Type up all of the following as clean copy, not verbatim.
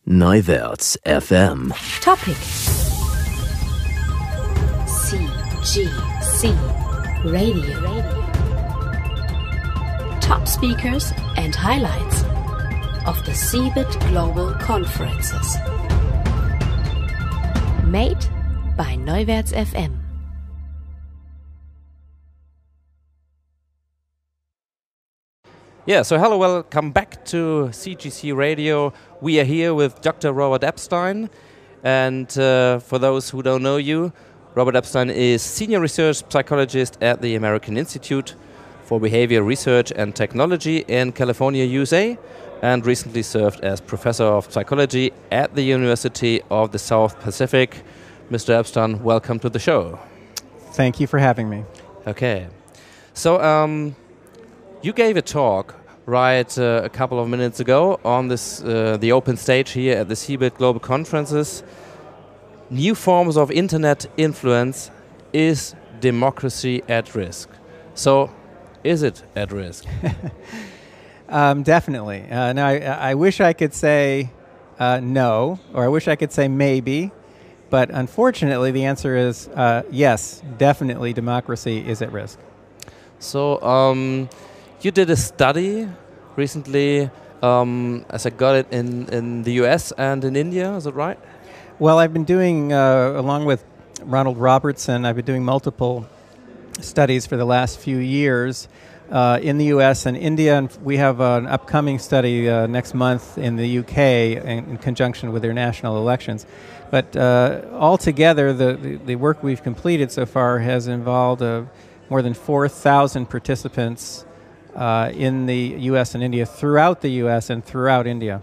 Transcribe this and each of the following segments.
Neuwärts FM. Topic: CGC Radio. Top speakers and highlights of the CeBIT Global Conferences. Made by Neuwärts FM. Yeah, so hello, welcome back to CGC Radio. We are here with Dr. Robert Epstein. And for those who don't know you, Robert Epstein is Senior Research Psychologist at the American Institute for Behavior Research and Technology in California, USA, and recently served as Professor of Psychology at the University of the South Pacific. Mr. Epstein, welcome to the show. Thank you for having me. Okay. So, you gave a talk a couple of minutes ago on this the open stage here at the CeBIT Global Conferences. New forms of internet influence. Is democracy at risk? So, is it at risk? Definitely. Now, I wish I could say no, or I wish I could say maybe, but unfortunately the answer is yes, definitely democracy is at risk. So, you did a study recently, as I got it, in the US and in India, is that right? Well, I've been doing, along with Ronald Robertson, I've been doing multiple studies for the last few years in the US and India, and we have an upcoming study next month in the UK in conjunction with their national elections. But altogether, the work we've completed so far has involved more than 4,000 participants in the U.S. and India, throughout the U.S. and throughout India.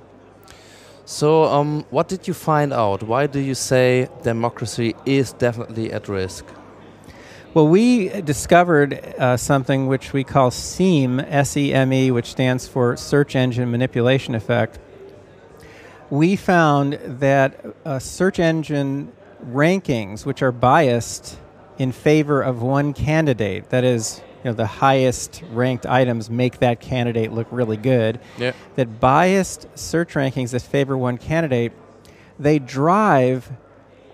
So what did you find out? Why do you say democracy is definitely at risk? Well, we discovered something which we call SEME, S-E-M-E, which stands for Search Engine Manipulation Effect. We found that search engine rankings, which are biased in favor of one candidate, that is, the highest ranked items make that candidate look really good. Yeah. That biased search rankings that favor one candidate, they drive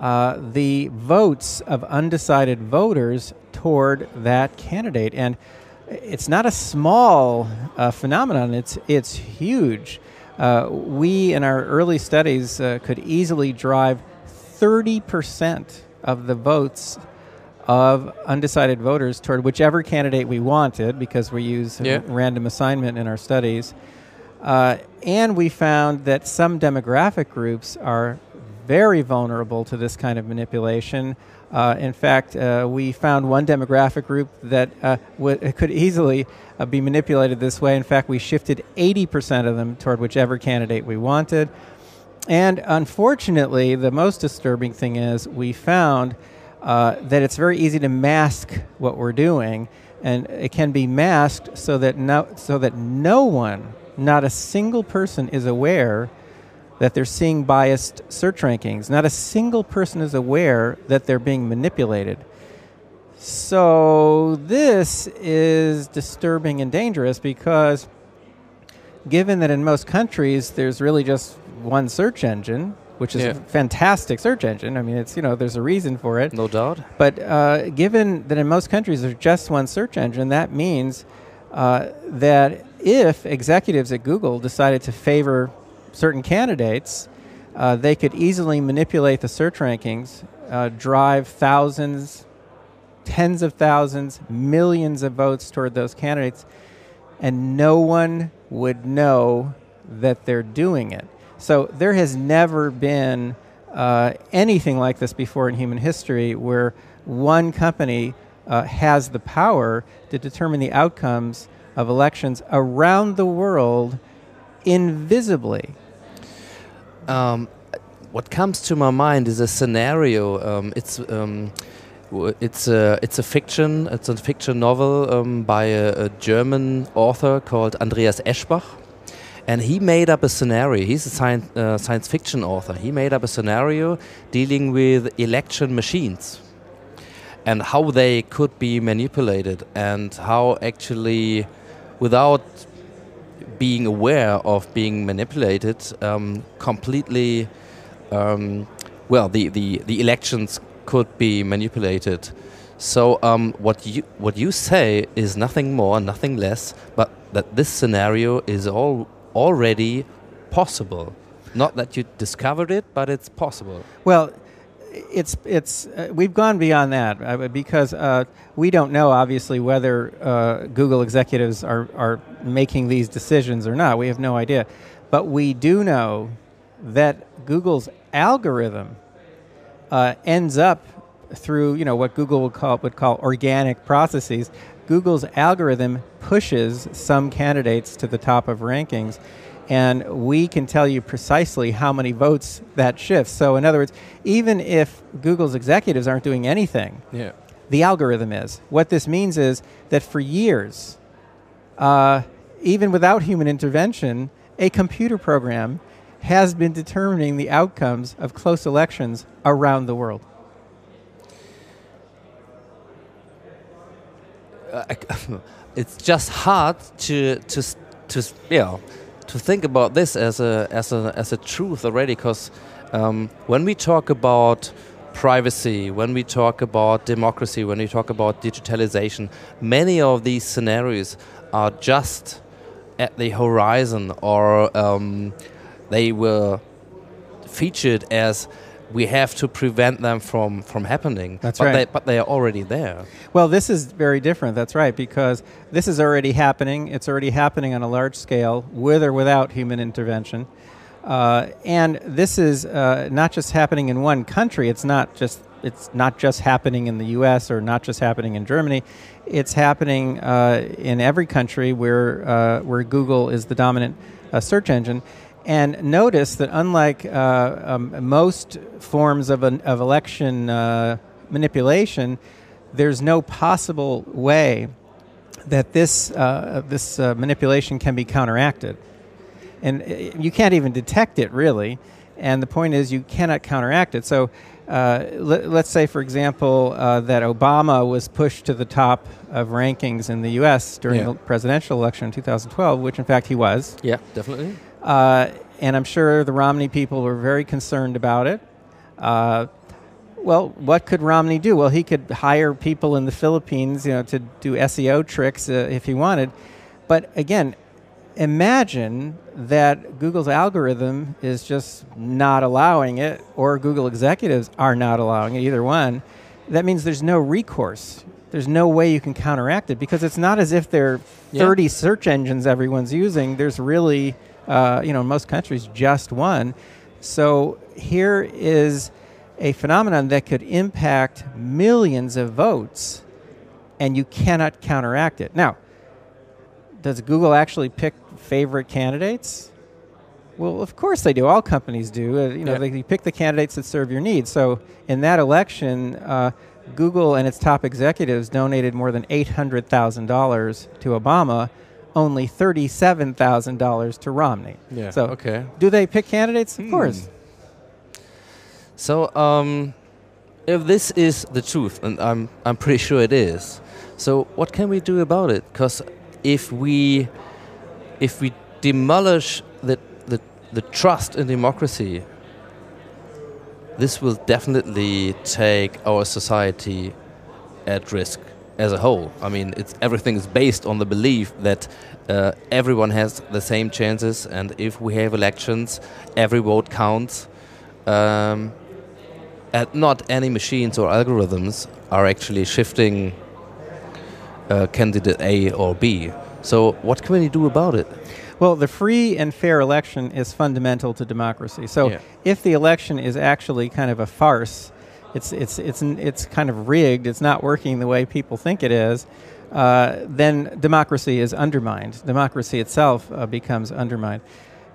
the votes of undecided voters toward that candidate. And it's not a small phenomenon, it's huge. We, in our early studies, could easily drive 30% of the votes of undecided voters toward whichever candidate we wanted, because we use random assignment in our studies. And we found that some demographic groups are very vulnerable to this kind of manipulation. In fact, we found one demographic group that could easily be manipulated this way. In fact, we shifted 80% of them toward whichever candidate we wanted. And unfortunately, the most disturbing thing is we found that it's very easy to mask what we're doing, and it can be masked so that no one, not a single person, is aware that they're seeing biased search rankings. Not a single person is aware that they're being manipulated. So this is disturbing and dangerous because given that in most countries there's really just one search engine, which is a fantastic search engine. I mean, it's, there's a reason for it. No doubt. But given that in most countries there's just one search engine, that means that if executives at Google decided to favor certain candidates, they could easily manipulate the search rankings, drive thousands, tens of thousands, millions of votes toward those candidates, and no one would know that they're doing it. So there has never been anything like this before in human history where one company has the power to determine the outcomes of elections around the world invisibly. What comes to my mind is a scenario. It's a fiction. It's a fiction novel by a German author called Andreas Eschbach. And he made up a scenario. He's a science fiction author. He made up a scenario dealing with election machines and how they could be manipulated and how actually, without being aware of being manipulated completely. The elections could be manipulated. So what you say is nothing more, nothing less, but that this scenario is already possible. Not that you discovered it, but it's possible. Well, it's we've gone beyond that because we don't know, obviously, whether Google executives are making these decisions or not. We have no idea. But we do know that Google's algorithm ends up through what Google would call organic processes. Google's algorithm pushes some candidates to the top of rankings, and we can tell you precisely how many votes that shifts. So in other words, even if Google's executives aren't doing anything, the algorithm is. What this means is that for years, even without human intervention, a computer program has been determining the outcomes of close elections around the world. It's just hard to think about this as a truth already, because when we talk about privacy, when we talk about democracy, when we talk about digitalization, many of these scenarios are just at the horizon, or they were featured as we have to prevent them from happening. That's right. But they are already there. Well, this is very different. That's right, because this is already happening. It's already happening on a large scale, with or without human intervention. And this is not just happening in one country. It's not just happening in the U.S. or not just happening in Germany. It's happening in every country where Google is the dominant search engine. And notice that unlike most forms of election manipulation, there's no possible way that this manipulation can be counteracted. And you can't even detect it, really. And the point is, you cannot counteract it. So let's say, for example, that Obama was pushed to the top of rankings in the U.S. during the presidential election in 2012, which in fact he was. Yeah, definitely. And I'm sure the Romney people were very concerned about it. Well, what could Romney do? Well, he could hire people in the Philippines, to do SEO tricks if he wanted. But again, imagine that Google's algorithm is just not allowing it, or Google executives are not allowing it, either one. That means there's no recourse. There's no way you can counteract it, because it's not as if there are 30 search engines everyone's using. There's really, in most countries, just one. So here is a phenomenon that could impact millions of votes, and you cannot counteract it. Now, does Google actually pick favorite candidates? Well, of course they do. All companies do. They pick the candidates that serve your needs. So in that election, Google and its top executives donated more than $800,000 to Obama, only $37,000 to Romney. Yeah. So okay. Do they pick candidates? Of course. So if this is the truth, and I'm pretty sure it is, so what can we do about it? Because if we demolish the trust in democracy, this will definitely take our society at risk as a whole. I mean, everything is based on the belief that everyone has the same chances, and if we have elections, every vote counts. And not any machines or algorithms are actually shifting candidate A or B. So what can we do about it? Well, the free and fair election is fundamental to democracy. So if the election is actually kind of a farce, it's kind of rigged, it's not working the way people think it is, then democracy is undermined. Democracy itself becomes undermined.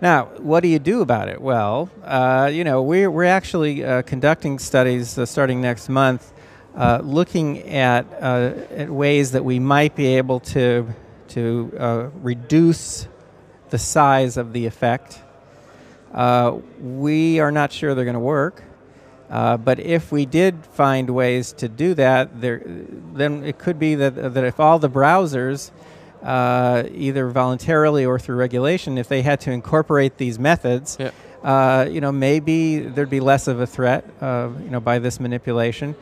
Now, what do you do about it? Well, we're actually conducting studies starting next month, looking at ways that we might be able to reduce the size of the effect. We are not sure they're going to work, but if we did find ways to do that, then it could be that if all the browsers either voluntarily or through regulation, if they had to incorporate these methods, maybe there'd be less of a threat, by this manipulation.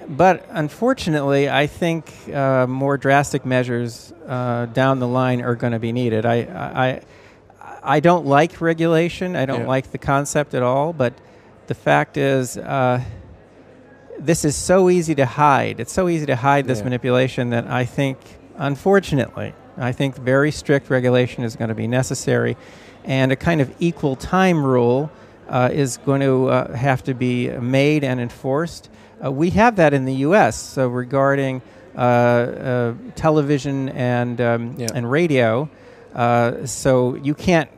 But unfortunately, I think more drastic measures down the line are going to be needed. I don't like regulation. I don't like the concept at all. But the fact is, this is so easy to hide. It's so easy to hide this manipulation that I think, unfortunately, very strict regulation is going to be necessary. And a kind of equal time rule is going to have to be made and enforced. We have that in the U.S. So regarding television and radio. So you can't,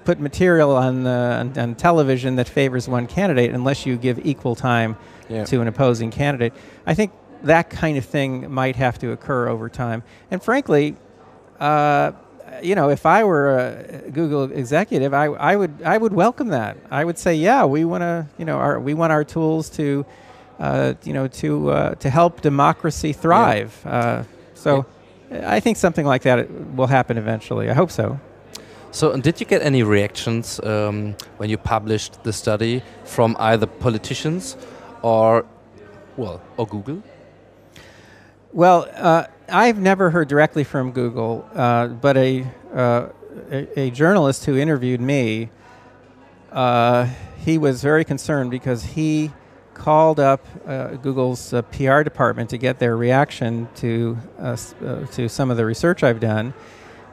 put material on television that favors one candidate unless you give equal time to an opposing candidate. I think that kind of thing might have to occur over time. And frankly, if I were a Google executive, I would welcome that. I would say, we want to, we want our tools to, to help democracy thrive. I think something like that will happen eventually. I hope so. So, did you get any reactions when you published the study from either politicians or Google? Well, I've never heard directly from Google, but a journalist who interviewed me, he was very concerned because he called up Google's PR department to get their reaction to some of the research I've done.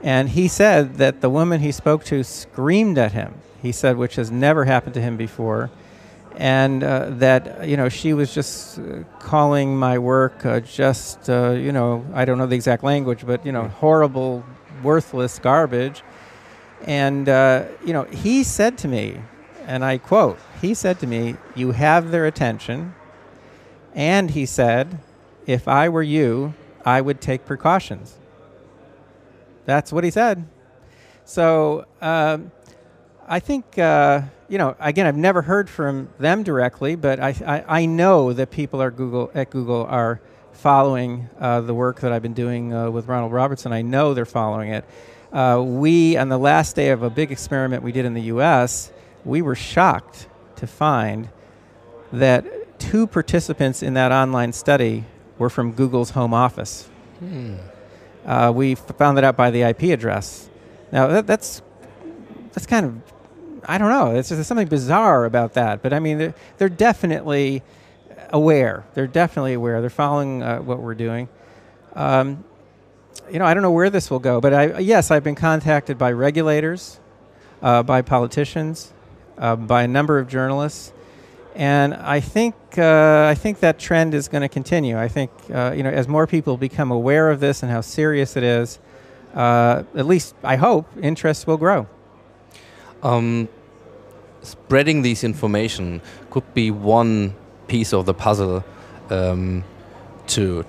And he said that the woman he spoke to screamed at him, he said, which has never happened to him before. And that, she was just calling my work I don't know the exact language, but, horrible, worthless garbage. And, he said to me, and I quote, he said to me, "You have their attention." And he said, "If I were you, I would take precautions." That's what he said. So I think, again, I've never heard from them directly, but I know that people at Google are following the work that I've been doing with Ronald Robertson. I know they're following it. We, on the last day of a big experiment we did in the U.S., we were shocked to find that 2 participants in that online study were from Google's home office. We found that out by the IP address. Now, that's kind of, I don't know, there's something bizarre about that. But, I mean, they're definitely aware. They're following what we're doing. I don't know where this will go. But, I've been contacted by regulators, by politicians, by a number of journalists. And I think that trend is going to continue. I think as more people become aware of this and how serious it is, at least I hope interest will grow. Spreading this information could be one piece of the puzzle to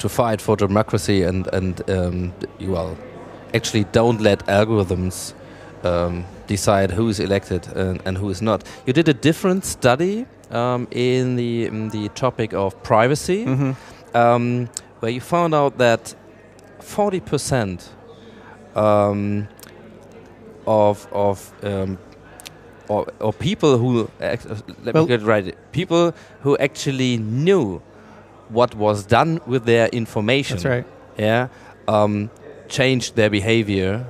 fight for democracy and actually don't let algorithms decide who is elected and who is not. You did a different study in the topic of privacy, where you found out that 40% of people who people who actually knew what was done with their information, that's right, changed their behavior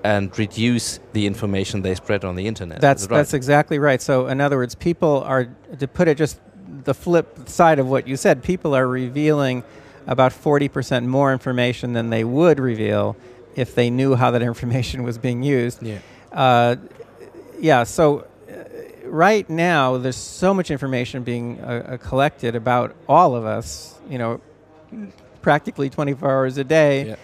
and reduce the information they spread on the internet. That's exactly right. So in other words, people are, to put it just the flip side of what you said, people are revealing about 40% more information than they would reveal if they knew how that information was being used. So right now there's so much information being collected about all of us, practically 24 hours a day. Yeah.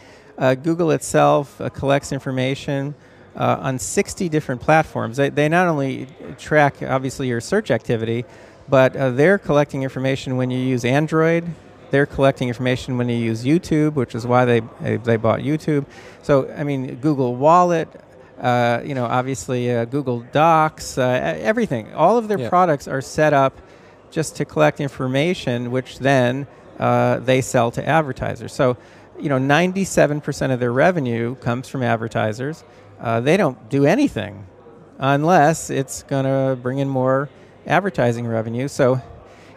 Google itself collects information on 60 different platforms. They not only track, obviously, your search activity, but they're collecting information when you use Android. They're collecting information when you use YouTube, which is why they bought YouTube. So, I mean, Google Wallet, obviously Google Docs, everything. All of their products are set up just to collect information, which then they sell to advertisers. So 97% of their revenue comes from advertisers. They don't do anything unless it's going to bring in more advertising revenue. So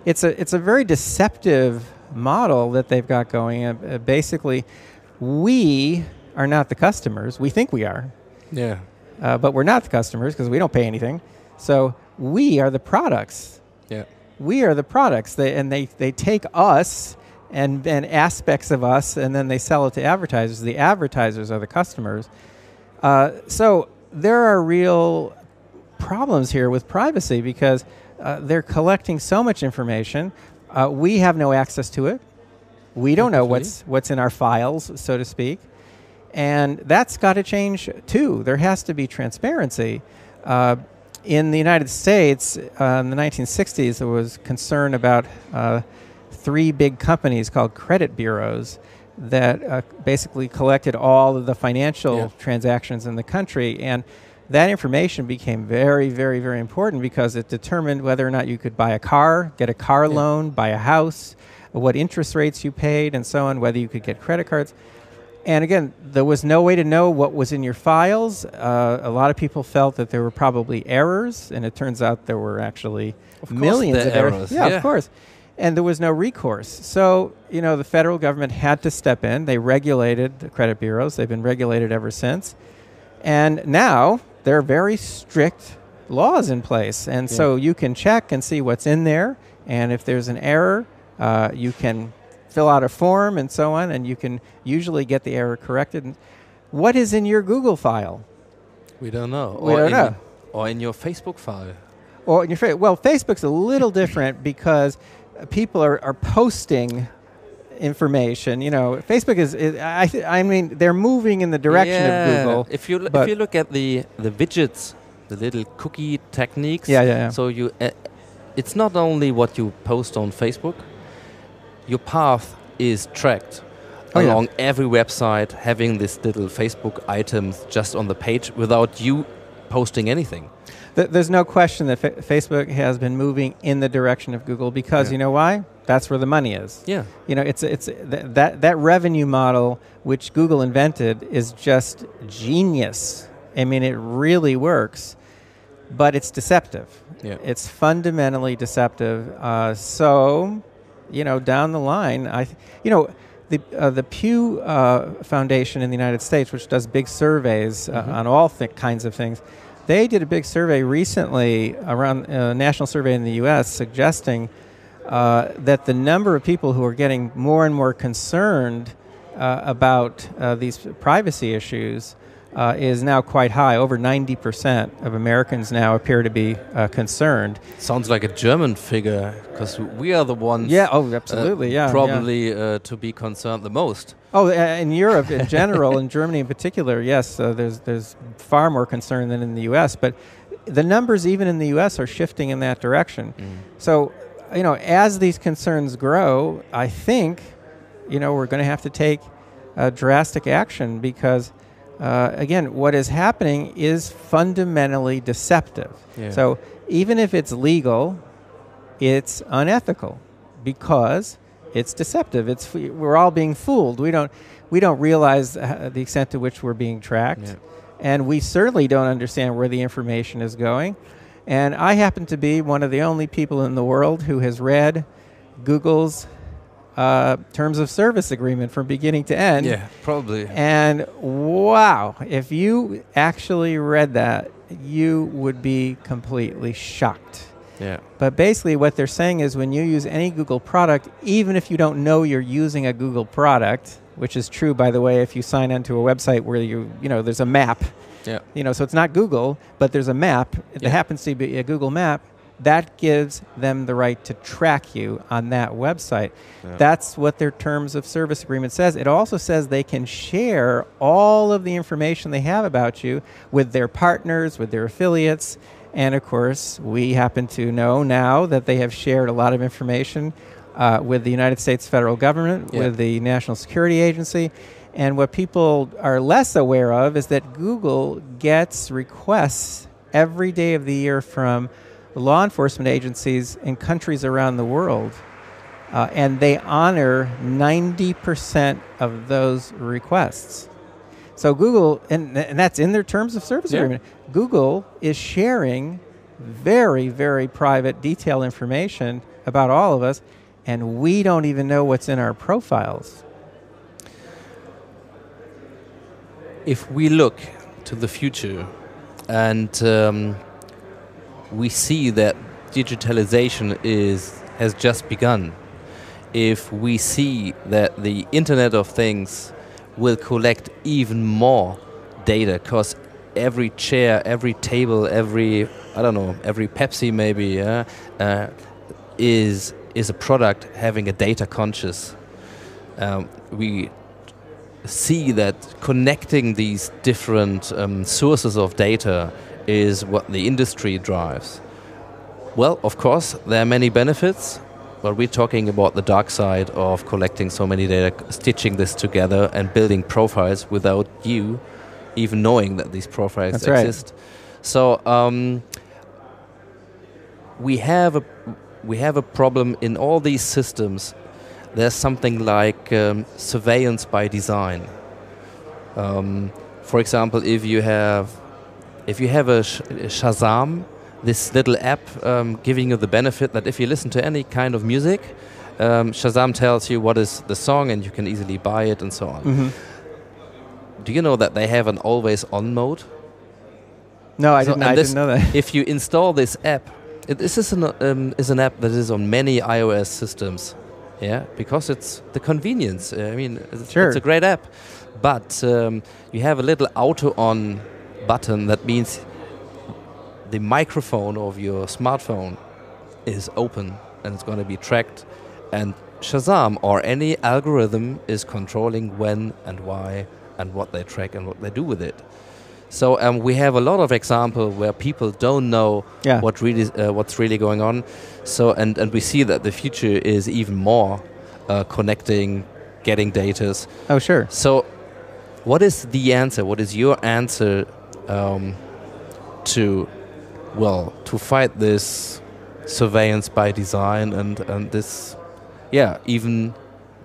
it's a very deceptive model that they've got going. Basically, we are not the customers. We think we are. Yeah. But we're not the customers because we don't pay anything. So we are the products. Yeah. We are the products. They take us and aspects of us, and then they sell it to advertisers. The advertisers are the customers. So there are real problems here with privacy because they're collecting so much information. We have no access to it. We don't know what's in our files, so to speak. And that's got to change, too. There has to be transparency. In the United States, in the 1960s, there was concern about 3 big companies called credit bureaus that basically collected all of the financial transactions in the country. And that information became very, very, very important because it determined whether or not you could buy a car, get a car loan, buy a house, what interest rates you paid, and so on, whether you could get credit cards. And again, there was no way to know what was in your files. A lot of people felt that there were probably errors, and it turns out there were actually millions of errors. Yeah, of course. And there was no recourse. So, the federal government had to step in. They regulated the credit bureaus. They've been regulated ever since. And now there are very strict laws in place. And so you can check and see what's in there. And if there's an error, you can fill out a form and so on, and you can usually get the error corrected. What is in your Google file? We don't know. We don't know. Or in your Facebook file. Or in your well, Facebook's a little different because people are posting information. Facebook is I mean, they're moving in the direction of Google. If you look at the widgets, the little cookie techniques. So it's not only what you post on Facebook. Your path is tracked along every website, having this little Facebook items just on the page without you posting anything. There's no question that Facebook has been moving in the direction of Google because you know why? That's where the money is. Yeah. It's that revenue model which Google invented is just genius. I mean, it really works, but it's deceptive. Yeah. It's fundamentally deceptive. Down the line, the Pew Foundation in the United States, which does big surveys on all kinds of things, they did a big survey recently around a national survey in the U.S. suggesting that the number of people who are getting more and more concerned about these privacy issues is now quite high. Over 90% of Americans now appear to be concerned. Sounds like a German figure, because we are the ones absolutely, probably to be concerned the most. In Europe in general, in Germany in particular, yes, there's far more concern than in the U.S., but the numbers even in the U.S. are shifting in that direction. So, as these concerns grow, I think, we're going to have to take drastic action because again, what is happening is fundamentally deceptive. Yeah. So even if it's legal, it's unethical because it's deceptive. We're all being fooled. We don't realize the extent to which we're being tracked, and we certainly don't understand where the information is going. And I happen to be one of the only people in the world who has read Google's terms of service agreement from beginning to end. Yeah, probably. And wow, if you actually read that, you would be completely shocked. Yeah. But basically what they're saying is when you use any Google product, even if you don't know you're using a Google product, which is true, by the way, if you sign onto a website where there's a map. Yeah. So it's not Google, but there's a map. It happens to be a Google map. That gives them the right to track you on that website. Yeah. That's what their terms of service agreement says. It also says they can share all of the information they have about you with their partners, with their affiliates. And of course, we happen to know now that they have shared a lot of information with the United States federal government, with the National Security Agency. And what people are less aware of is that Google gets requests every day of the year from law enforcement agencies in countries around the world and they honor 90% of those requests. So Google, and that's in their terms of service agreement, Google is sharing very, very private, detailed information about all of us, and we don't even know what's in our profiles. If we look to the future and we see that digitalization has just begun, if we see that the Internet of Things will collect even more data, because every chair, every table, every Pepsi maybe is a product having a data conscious. We see that connecting these different sources of data is what the industry drives. Well, of course, there are many benefits, but we're talking about the dark side of collecting so many data, stitching this together and building profiles without you even knowing that these profiles exist. Right. So we have a problem in all these systems. There's something like surveillance by design. For example, if you have a Shazam, this little app giving you the benefit that if you listen to any kind of music, Shazam tells you what is the song and you can easily buy it and so on. Mm-hmm. Do you know that they have an always-on mode? No, I didn't know that. If you install this app, this is an app that is on many iOS systems. Yeah, because it's the convenience. It's a great app. But you have a little auto-on button that means the microphone of your smartphone is open and it's going to be tracked. And Shazam or any algorithm is controlling when and why and what they track and what they do with it. So we have a lot of examples where people don't know what's really going on. So and we see that the future is even more connecting, getting data. Oh, sure. So what is the answer? What is your answer to fight this surveillance by design and this, even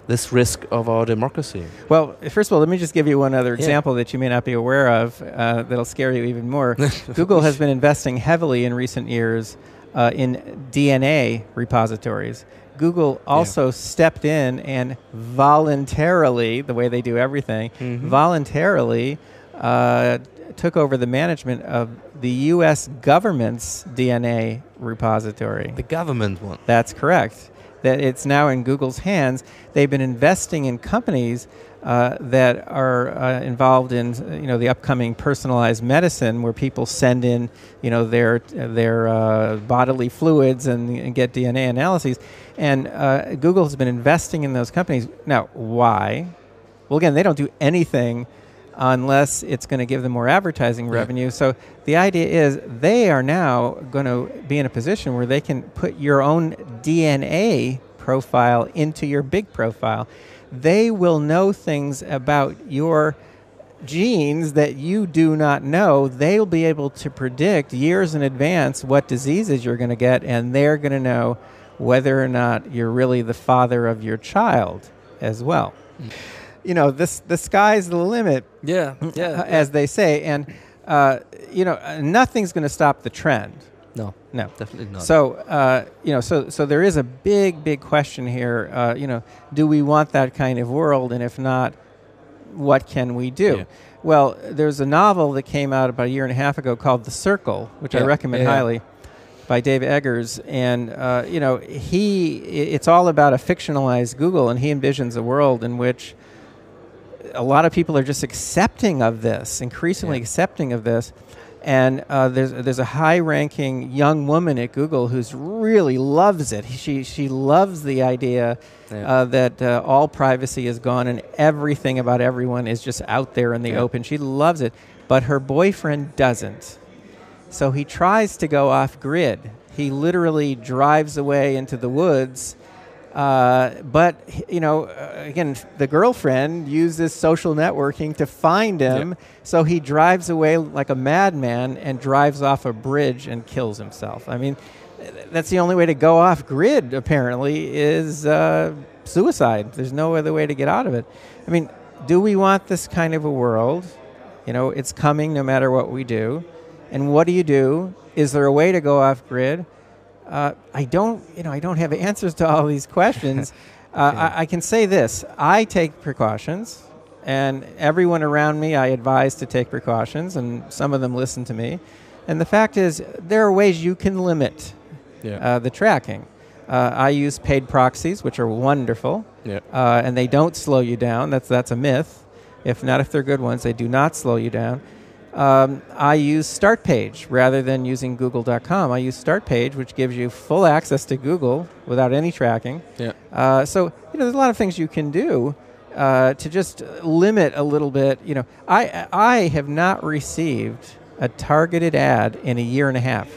this risk of our democracy? Well, first of all, let me just give you one other example that you may not be aware of that'll scare you even more. Google has been investing heavily in recent years in DNA repositories. Google also stepped in and voluntarily, the way they do everything, voluntarily took over the management of the U.S. government's DNA repository. The government one? That's correct. That it's now in Google's hands. They've been investing in companies that are involved in the upcoming personalized medicine, where people send in their bodily fluids and get DNA analyses. And Google has been investing in those companies. Now, why? Well, again, they don't do anything unless it's going to give them more advertising revenue. So the idea is they are now going to be in a position where they can put your own DNA profile into your big profile. They will know things about your genes that you do not know. They'll be able to predict years in advance what diseases you're going to get, and they're going to know whether or not you're really the father of your child as well. The sky's the limit, as they say, and nothing's going to stop the trend. No, definitely not. So so there is a big question here. Do we want that kind of world? And if not, what can we do? Yeah. Well, there's a novel that came out about a year and a half ago called The Circle, which I recommend highly, by Dave Eggers, and it's all about a fictionalized Google, and he envisions a world in which a lot of people are just accepting of this, increasingly accepting of this. And there's a high-ranking young woman at Google who's really loves it. She loves the idea that all privacy is gone and everything about everyone is just out there in the open. She loves it, but her boyfriend doesn't. So he tries to go off-grid. He literally drives away into the woods But again, the girlfriend uses social networking to find him, so he drives away like a madman and drives off a bridge and kills himself. I mean, that's the only way to go off grid, apparently, is suicide. There's no other way to get out of it. I mean, do we want this kind of a world? It's coming no matter what we do. And what do you do? Is there a way to go off grid? I don't have answers to all these questions. I can say this: I take precautions, and everyone around me I advise to take precautions, and some of them listen to me. And the fact is, there are ways you can limit the tracking. I use paid proxies, which are wonderful, and they don't slow you down. That's a myth. If they're good ones, they do not slow you down. I use Startpage rather than using Google.com. I use Startpage, which gives you full access to Google without any tracking. So there's a lot of things you can do to just limit a little bit. I have not received a targeted ad in a year and a half.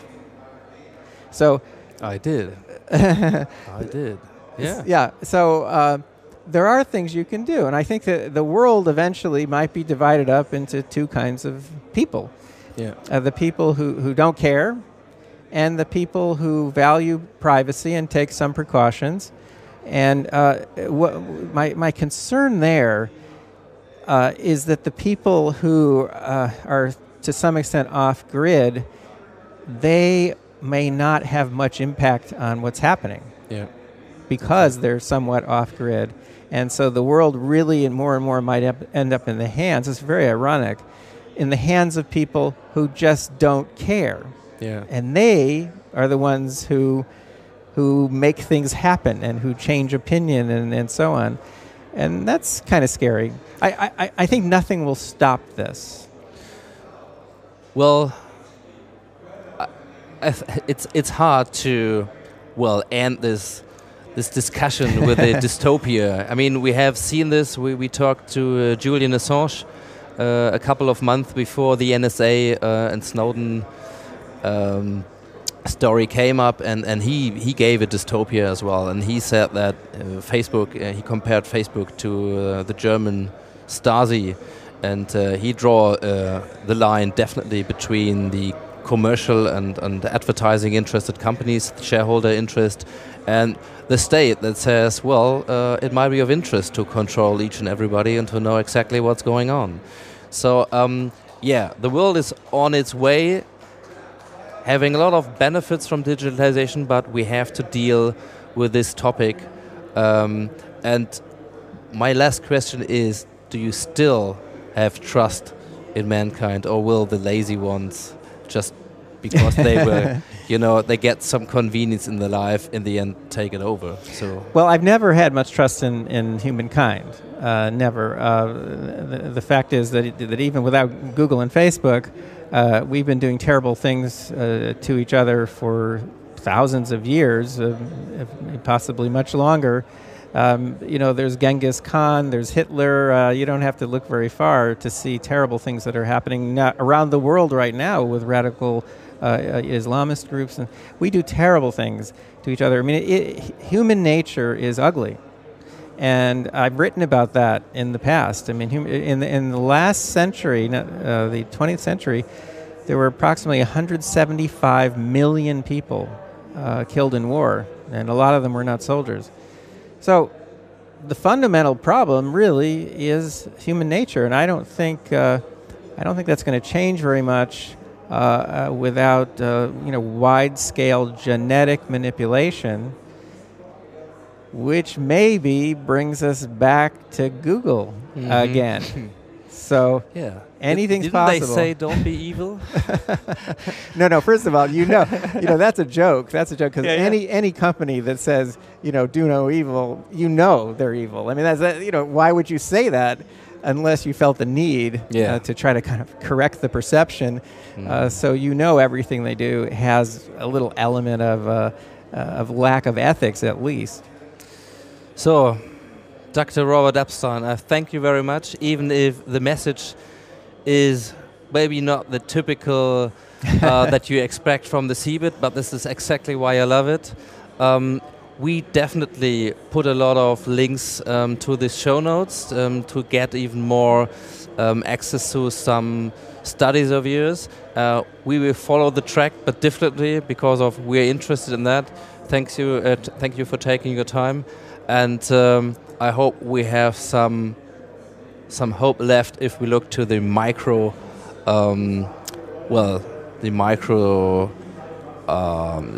So I did. I did. Yeah. Yeah. So there are things you can do, and I think that the world eventually might be divided up into two kinds of people. The people who don't care, and the people who value privacy and take some precautions. And my concern there is that the people who are to some extent off grid, they may not have much impact on what's happening because they're somewhat off grid. And so the world really and more might end up in the hands, it's very ironic, in the hands of people who just don't care. And they are the ones who make things happen and who change opinion and so on. And that's kind of scary. I think nothing will stop this. Well, it's hard to end this discussion with a dystopia. I mean, we have seen this. We talked to Julian Assange a couple of months before the NSA and Snowden story came up, and he gave a dystopia as well. And he said that Facebook, he compared Facebook to the German Stasi, and he draw the line definitely between the commercial and advertising interested companies, shareholder interest, and the state that says, it might be of interest to control each and everybody and to know exactly what's going on. So, the world is on its way, having a lot of benefits from digitalization, but we have to deal with this topic. And my last question is, do you still have trust in mankind, or will the lazy ones just because they were, they get some convenience in their life, in the end take it over? So, well, I've never had much trust in humankind. Never. The fact is that even without Google and Facebook, we've been doing terrible things to each other for thousands of years, possibly much longer. There's Genghis Khan, there's Hitler. You don't have to look very far to see terrible things that are happening around the world right now with radical Islamist groups. And we do terrible things to each other. I mean, human nature is ugly. And I've written about that in the past. I mean, in the last century, the 20th century, there were approximately 175 million people killed in war, and a lot of them were not soldiers. So the fundamental problem really is human nature, and I don't think that's going to change very much without wide-scale genetic manipulation, which maybe brings us back to Google again. So anything's possible. Didn't they say don't be evil? No. First of all, that's a joke. That's a joke because any company that says do no evil, they're evil. I mean, that's why would you say that unless you felt the need to try to kind of correct the perception? So everything they do has a little element of lack of ethics at least. So, Dr. Robert Epstein, I thank you very much, even if the message is maybe not the typical that you expect from the CeBIT, but this is exactly why I love it. we definitely put a lot of links to the show notes to get even more access to some studies of yours. We will follow the track, but differently because of we're interested in that. Thank you for taking your time, and I hope we have some hope left if we look to the micro,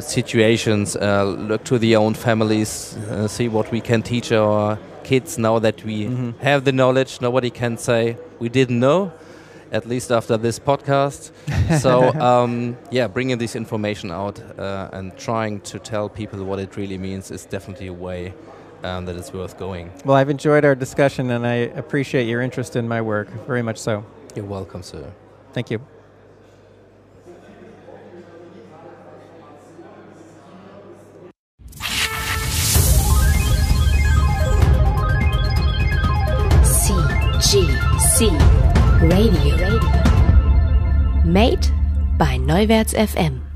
situations. Look to the own families, see what we can teach our kids now that we have the knowledge. Nobody can say we didn't know, at least after this podcast. So bringing this information out and trying to tell people what it really means is definitely a way that is worth going. Well, I've enjoyed our discussion, and I appreciate your interest in my work, very much so. You're welcome, sir. Thank you. CGC Radio. Made by Neuwärts FM.